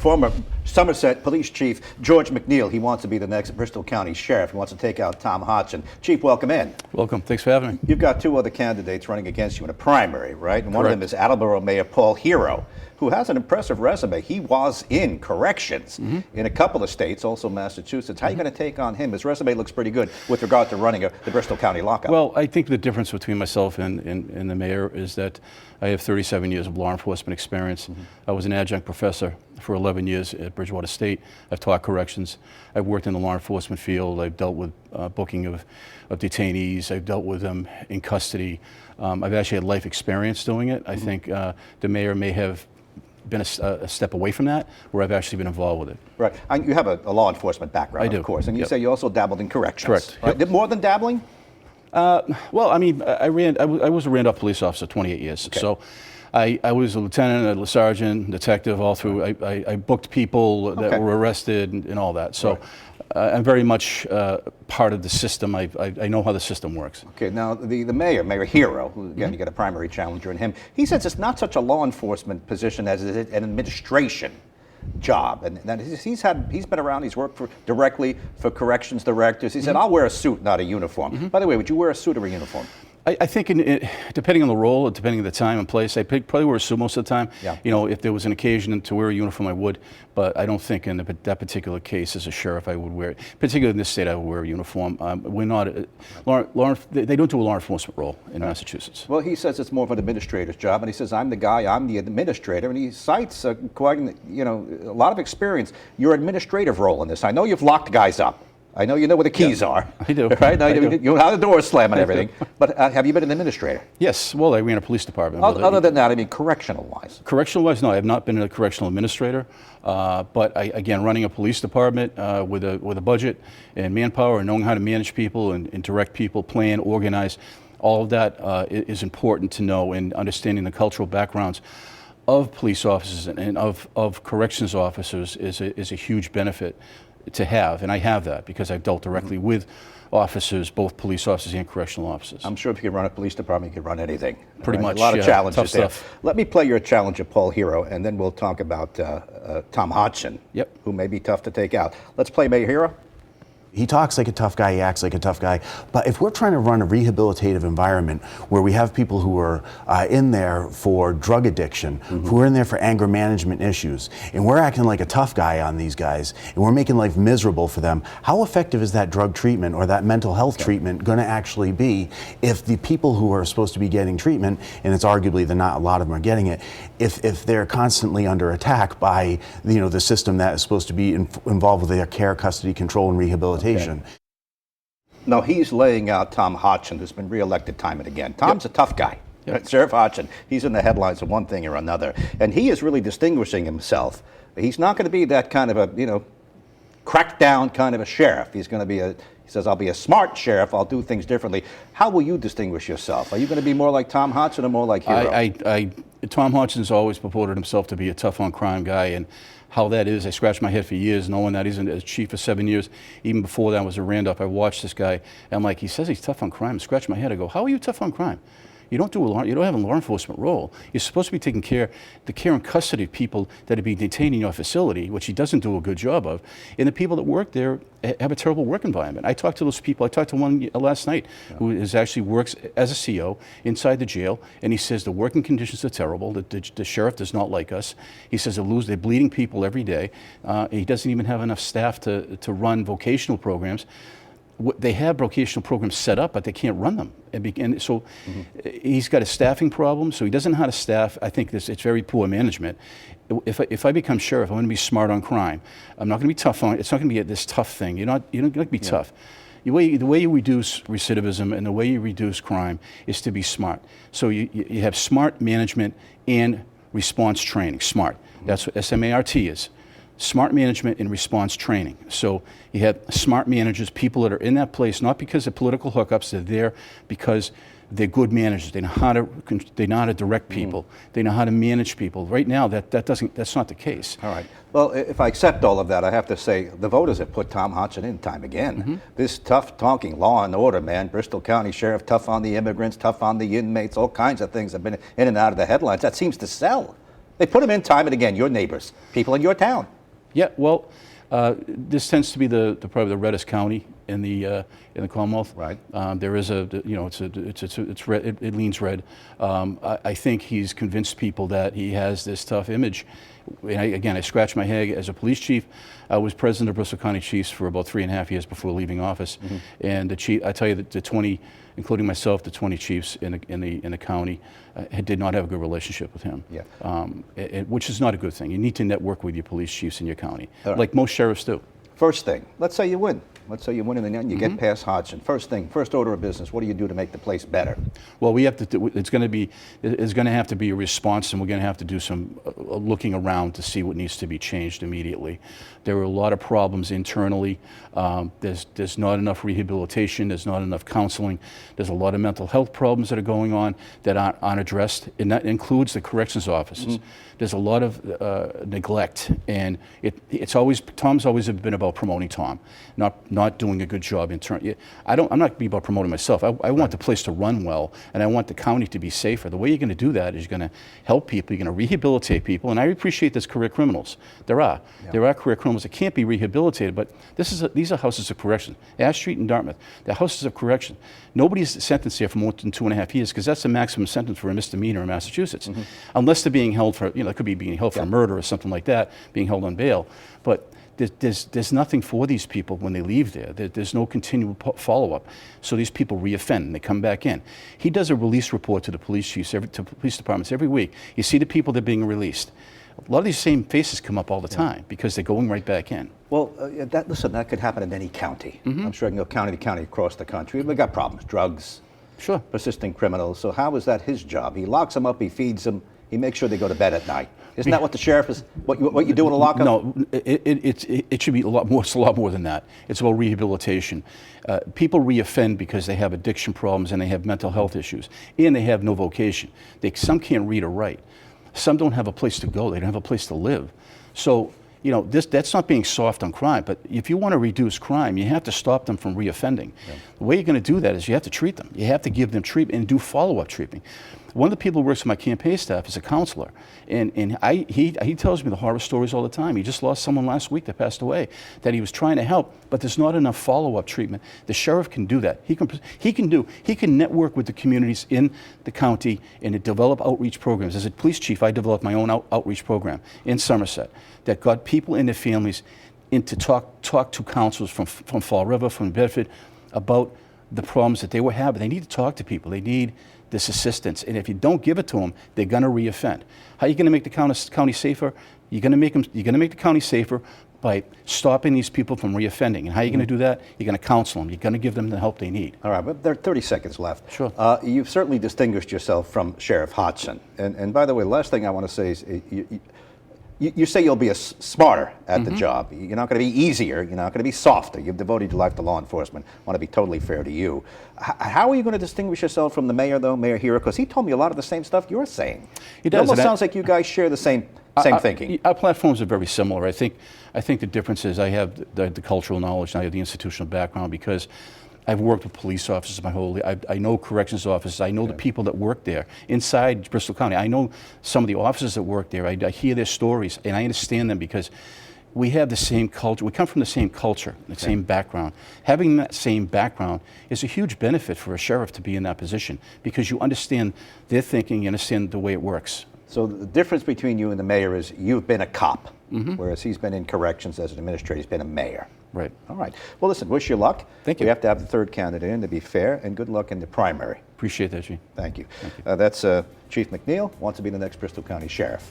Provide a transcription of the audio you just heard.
Former Somerset Police Chief George McNeil, he wants to be the next Bristol County Sheriff. He wants to take out Tom Hodgson. Chief, welcome in. Welcome. Thanks for having me. You've got two other candidates running against you in a primary, right? And one of Correct. them is Attleboro Mayor Paul Hero, who has an impressive resume. He was in corrections in a couple of states, also Massachusetts. How are you going to take on him? His resume looks pretty good with regard to running the Bristol County lockup. Well, I think the difference between myself and the mayor is that I have 37 years of law enforcement experience. I was an adjunct professor for 11 years at Bridgewater State. I've taught corrections. I've worked in the law enforcement field. I've dealt with booking of detainees. I've dealt with them in custody. I've actually had life experience doing it. I think the mayor may have been a step away from that, where I've actually been involved with it. Right. You have a law enforcement background, I do. of course, and you Yep. say you also dabbled in corrections. Correct. Right? Yep. More than dabbling? Well, I mean, I was a Randolph police officer 28 years. Okay. So I was a lieutenant, a sergeant, detective, all through. I booked people that were arrested and all that. So I'm very much part of the system. I know how the system works. Okay, now the mayor, Mayor Hero, who again you got a primary challenger in him, he says it's not such a law enforcement position as it is an administration job, and that he's been around. He's worked directly for corrections directors. He said, "I'll wear a suit, not a uniform." By the way, would you wear a suit or a uniform? I think depending on the role, depending on the time and place, I probably wear a suit most of the time. Yeah. You know, if there was an occasion to wear a uniform, I would. But I don't think in that particular case, as a sheriff, I would wear it. Particularly in this state, I would wear a uniform. We're not they don't do a law enforcement role in Massachusetts. Well, he says it's more of an administrator's job, and he says, I'm the administrator, and he cites a lot of experience, your administrative role in this. I know you've locked guys up. I know you know where the keys are. I do. Right? I do. You know how the doors slam and everything. But have you been an administrator? Yes. Well, I ran a police department. Other than that, I mean, correctional-wise. Correctional-wise, no, I have not been a correctional administrator. But again, running a police department with a budget and manpower and knowing how to manage people and direct people, plan, organize, all of that is important to know, and understanding the cultural backgrounds of police officers and of corrections officers is a huge benefit to have, and I have that because I've dealt directly with officers, both police officers and correctional officers. I'm sure if you could run a police department, you could run anything. Pretty much, a lot of challenges tough there. stuff. Let me play your challenge of Paul Hero, and then we'll talk about Tom Hodgson, who may be tough to take out. Let's play Mayor Hero. He talks like a tough guy, he acts like a tough guy, but if we're trying to run a rehabilitative environment where we have people who are in there for drug addiction, who are in there for anger management issues, and we're acting like a tough guy on these guys, and we're making life miserable for them, how effective is that drug treatment or that mental health treatment going to actually be if the people who are supposed to be getting treatment, and it's arguably not a lot of them are getting it, if they're constantly under attack by the system that is supposed to be involved with their care, custody, control, and rehabilitation. Okay. Now, he's laying out Tom Hodgson, who's been reelected time and again. Tom's a tough guy. Right? Sheriff Hodgson, he's in the headlines of one thing or another. And he is really distinguishing himself. He's not going to be that kind of a, crackdown kind of a sheriff. He's going to be he says, I'll be a smart sheriff. I'll do things differently. How will you distinguish yourself? Are you going to be more like Tom Hodgson or more like Hero? Tom Hodgson's always purported himself to be a tough on crime guy, and how that is, I scratched my head for years knowing that he's a chief for 7 years. Even before that I was a Randolph. I watched this guy, and I'm like, he says he's tough on crime. I scratch my head. I go, how are you tough on crime? You don't have a law enforcement role. You're supposed to be taking care and custody of people that are being detained in your facility, which he doesn't do a good job of. And the people that work there have a terrible work environment. I talked to those people. I talked to one last night who actually works as a CO inside the jail, and he says the working conditions are terrible. The sheriff does not like us. He says they're bleeding people every day. He doesn't even have enough staff to run vocational programs. They have vocational programs set up, but they can't run them. And so he's got a staffing problem, so he doesn't know how to staff. I think it's very poor management. If I become sheriff, I'm going to be smart on crime. I'm not going to be tough on it. It's not going to be this tough thing. You're not going to be tough. The way you reduce recidivism and the way you reduce crime is to be smart. So you have smart management and response training. Smart. That's what SMART is. Smart management and response training. So you have smart managers, people that are in that place, not because of political hookups, they're there because they're good managers. They know how to direct people. They know how to manage people. Right now, that's not the case. All right. Well, if I accept all of that, I have to say the voters have put Tom Hodgson in time again. This tough talking law and order man, Bristol County Sheriff, tough on the immigrants, tough on the inmates, all kinds of things have been in and out of the headlines. That seems to sell. They put them in time and again, your neighbors, people in your town. Yeah, well, this tends to be probably the reddest county in the Commonwealth. Right. There is it's red. It leans red. I think he's convinced people that he has this tough image. And I scratch my head as a police chief. I was president of Bristol County Chiefs for about 3.5 years before leaving office. And the chief, I tell you that the 20, including myself, the 20 chiefs in the county did not have a good relationship with him. Yeah. Which is not a good thing. You need to network with your police chiefs in your county, All right. like most sheriffs do. First thing, let's say you win. Let's say you win in the end, you get past Hodgson. First thing, first order of business, what do you do to make the place better? Well, we have to. It's going to have to be a response, and we're going to have to do some looking around to see what needs to be changed immediately. There are a lot of problems internally. There's not enough rehabilitation. There's not enough counseling. There's a lot of mental health problems that are going on that aren't addressed, and that includes the corrections offices. There's a lot of neglect, and Tom's always been about promoting Tom, not doing a good job internally. I'm not about promoting myself. I want the place to run well, and I want the county to be safer. The way you're going to do that is you're going to help people, you're going to rehabilitate people, and I appreciate there's career criminals. There are career criminals that can't be rehabilitated, but these are houses of correction. Ash Street and Dartmouth, they're houses of correction. Nobody's sentenced here for more than 2.5 years because that's the maximum sentence for a misdemeanor in Massachusetts, unless they're being held for, it could be being held for murder or something like that, being held on bail. But there's nothing for these people when they leave there. There's no continual follow-up. So these people reoffend and they come back in. He does a release report to the police chiefs, to police departments every week. You see the people that are being released. A lot of these same faces come up all the time because they're going right back in. Well, that could happen in any county. I'm sure I can go county to county across the country. We've got problems, drugs, Sure. persistent criminals. So how is that his job? He locks them up, he feeds them, he makes sure they go to bed at night. Isn't that what the sheriff is, what you do in a lockup? No, it should be a lot more. It's a lot more than that. It's about rehabilitation. People reoffend because they have addiction problems and they have mental health issues, and they have no vocation. Some can't read or write. Some don't have a place to go. They don't have a place to live. So, that's not being soft on crime, but if you want to reduce crime, you have to stop them from reoffending. The way you're going to do that is you have to treat them. You have to give them treatment and do follow-up treatment. One of the people who works with my campaign staff is a counselor, and he tells me the horror stories all the time. He just lost someone last week that passed away that he was trying to help, but there's not enough follow-up treatment. The sheriff can do that. He can network with the communities in the county and to develop outreach programs. As a police chief, I developed my own outreach program in Somerset that got people and their families in to talk to counselors from Fall River, from Bedford, about the problems that they were having. They need to talk to people. They need this assistance, and if you don't give it to them, they're going to reoffend. How are you going to make the county safer? You're going to make the county safer by stopping these people from reoffending. And how are you going to do that? You're going to counsel them. You're going to give them the help they need. All right, but there are 30 seconds left. Sure. You've certainly distinguished yourself from Sheriff Hodgson. And by the way, the last thing I want to say is you say you'll be smarter at the job. You're not going to be easier. You're not going to be softer. You've devoted your life to law enforcement. I want to be totally fair to you. How are you going to distinguish yourself from the mayor, though, Mayor Hero? Because he told me a lot of the same stuff you're saying. He does. It almost sounds like you guys share the same thinking. Our platforms are very similar. I think the difference is I have the cultural knowledge and I have the institutional background because I've worked with police officers my whole life. I know corrections officers. I know the people that work there inside Bristol County. I know some of the officers that work there. I hear their stories and I understand them because we have the same culture. We come from the same culture, the same background. Having that same background is a huge benefit for a sheriff to be in that position because you understand their thinking, you understand the way it works. So the difference between you and the mayor is you've been a cop, whereas he's been in corrections as an administrator. He's been a mayor. Right. All right. Well, listen, wish you luck. Thank you. We have to have the third candidate in to be fair, and good luck in the primary. Appreciate that, Gene. Thank you. That's Chief McNeil, wants to be the next Bristol County Sheriff.